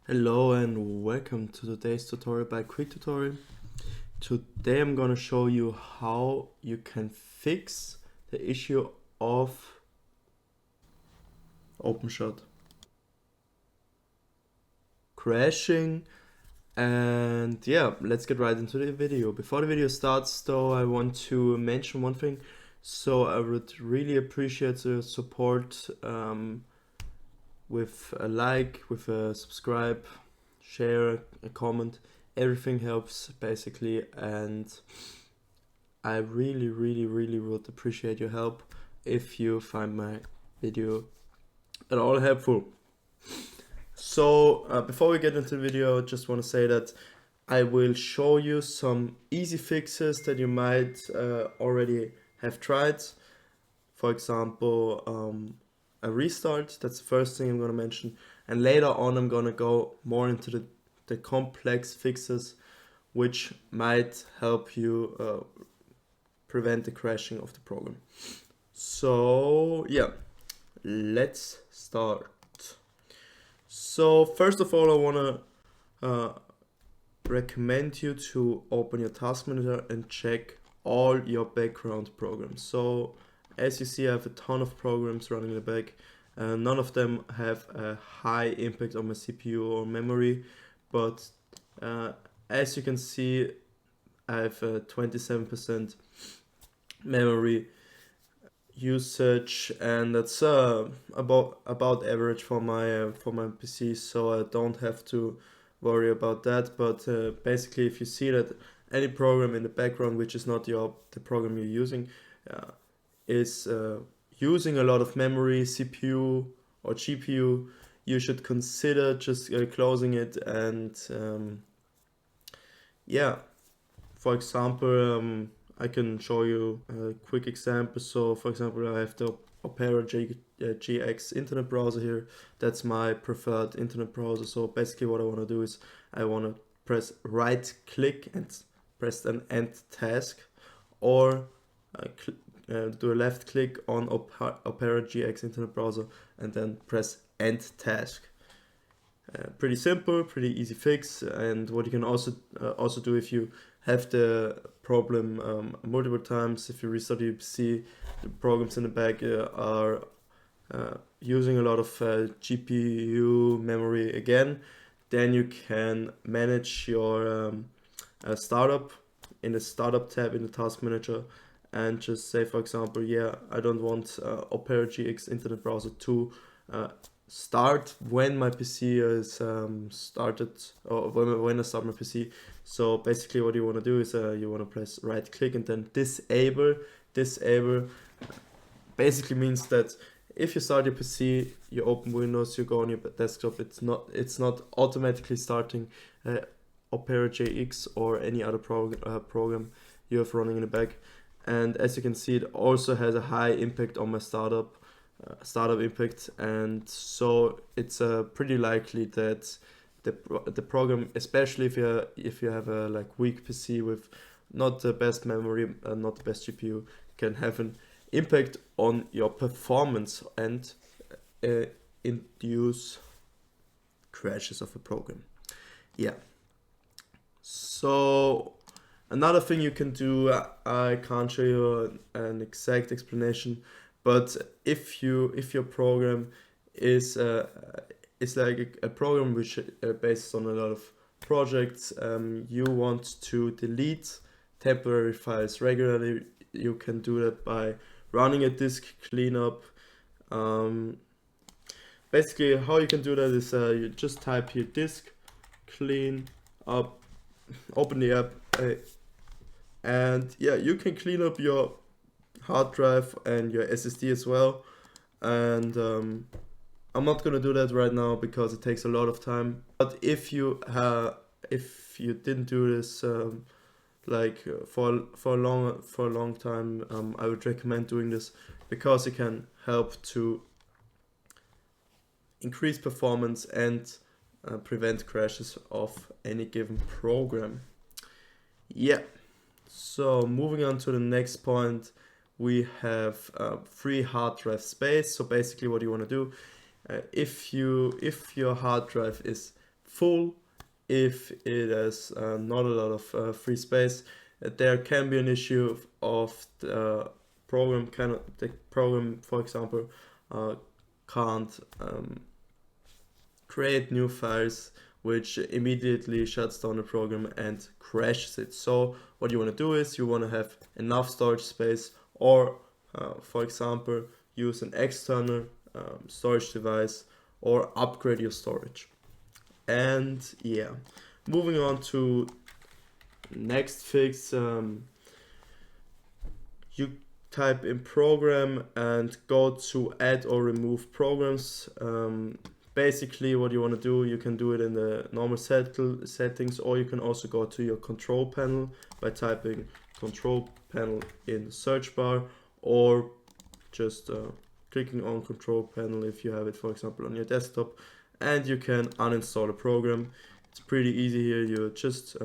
Hello and welcome to today's tutorial by Quick Tutorial. Today I'm gonna show you how you can fix the issue of OpenShot crashing. And yeah, let's get right into the video. Before the video starts though, I want to mention one thing. So I would really appreciate the support with a like, with a subscribe, share, a comment. Everything helps basically, and I really would appreciate your help if you find my video at all helpful. So before we get into the video, I just want to say that I will show you some easy fixes that you might already have tried. For example, a restart. That's the first thing I'm going to mention, and later on I'm going to go more into the complex fixes which might help you prevent the crashing of the program. So yeah, let's start. So first of all, I want to recommend you to open your task manager and check all your background programs. So as you see, I have a ton of programs running in the back. None of them have a high impact on my CPU or memory, but as you can see, I have a 27% memory usage, and that's about average for my PC, so I don't have to worry about that. But basically, if you see that any program in the background which is not the program you're using is using a lot of memory, CPU or GPU, you should consider just closing it. And yeah, for example, I can show you a quick example. So for example, I have the Opera GX internet browser here. That's my preferred internet browser. So basically what I want to do is I want to press right click and press an end task, or do a left click on Opera GX internet browser and then press end task. Pretty simple, pretty easy fix. And what you can also do if you have the problem multiple times, if you restart your PC, the programs in the back are using a lot of GPU memory again, then you can manage your startup in the startup tab in the task manager, and just say, for example, yeah, I don't want Opera GX internet browser to start when my PC is started, or when I start my PC. So basically what you want to do is you want to press right click and then disable. Basically means that if you start your PC, you open Windows, you go on your desktop, it's not automatically starting Opera GX or any other program you have running in the back. And as you can see, it also has a high impact on my startup impact, and so it's pretty likely that the program, especially if you have a weak PC with not the best memory, not the best GPU, can have an impact on your performance and induce crashes of a program. Yeah. So another thing you can do, I can't show you an exact explanation, but if your program is like a program which based on a lot of projects, you want to delete temporary files regularly, you can do that by running a disk cleanup. Basically, how you can do that is you just type here disk clean up, open the app, and yeah, you can clean up your hard drive and your SSD as well. And I'm not gonna do that right now because it takes a lot of time. But if you didn't do this for a long time, I would recommend doing this because it can help to increase performance and prevent crashes of any given program. Yeah. So moving on to the next point, we have free hard drive space. So basically what you want to do, if your hard drive is full, if it has not a lot of free space. There can be an issue of the program for example, can't create new files, which immediately shuts down the program and crashes it. So what you want to do is you want to have enough storage space, or for example, use an external storage device, or upgrade your storage. And yeah, moving on to next fix, you type in program and go to add or remove programs. Basically what you want to do, you can do it in the normal settings, or you can also go to your control panel by typing control panel in the search bar, or just clicking on control panel if you have it, for example, on your desktop, and you can uninstall a program. It's pretty easy here. You just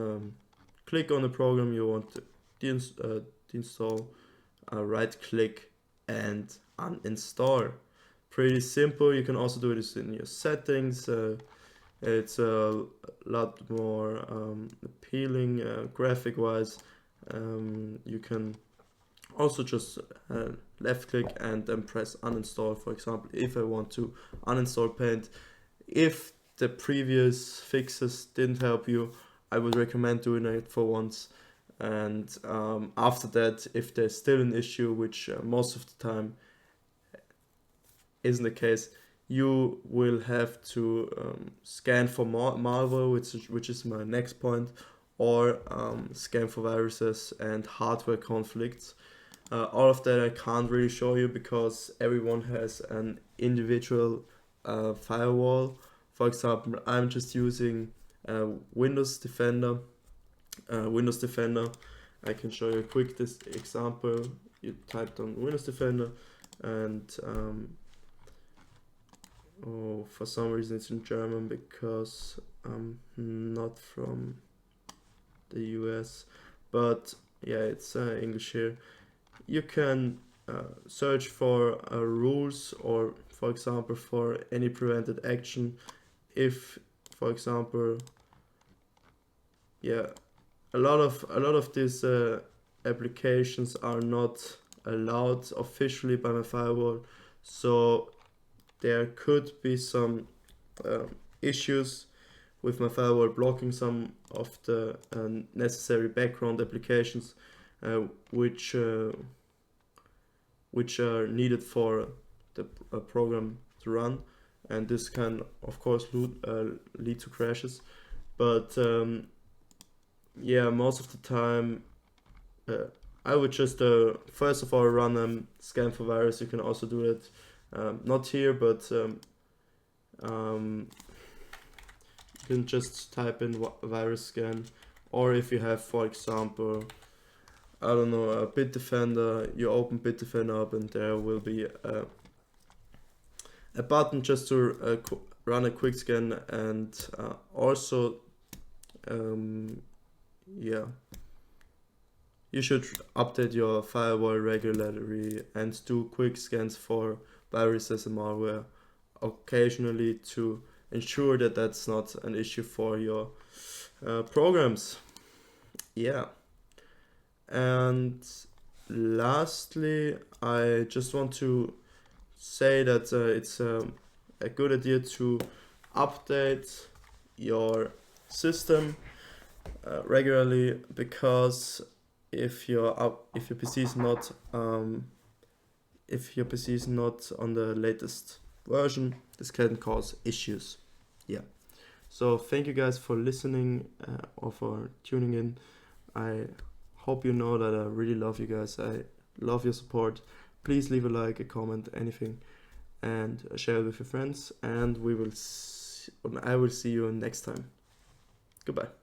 click on the program you want to deinstall, right click and uninstall. Pretty simple. You can also do this in your settings. It's a lot more appealing graphic wise. You can also just left click and then press uninstall. For example, if I want to uninstall Paint, if the previous fixes didn't help you, I would recommend doing it for once. And after that, if there's still an issue, which most of the time isn't the case, you will have to scan for malware, which is my next point, or scan for viruses and hardware conflicts. All of that I can't really show you because everyone has an individual firewall. For example, I'm just using Windows Defender. I can show you a quick example. You typed on Windows Defender, and for some reason it's in German because I'm not from the US, but yeah, it's English here. You can search for rules, or for example for any prevented action. If, for example, yeah, a lot of these applications are not allowed officially by my firewall, so there could be some issues with my firewall blocking some of the necessary background applications which are needed for the program to run, and this can of course lead to crashes. But yeah, most of the time I would just first of all run scan for virus. You can also do it not here, but you can just type in virus scan, or if you have, for example, I don't know, a Bitdefender, you open Bitdefender up and there will be a button just to run a quick scan. And also yeah, you should update your firewall regularly and do quick scans for viruses and malware occasionally to ensure that that's not an issue for your programs. Yeah. And lastly, I just want to say that it's a good idea to update your system regularly, because if your PC is not on the latest version, this can cause issues. Yeah. So thank you guys for listening or for tuning in. I hope you know that I really love you guys. I love your support. Please leave a like, a comment, anything, and share it with your friends. And I will see you next time. Goodbye.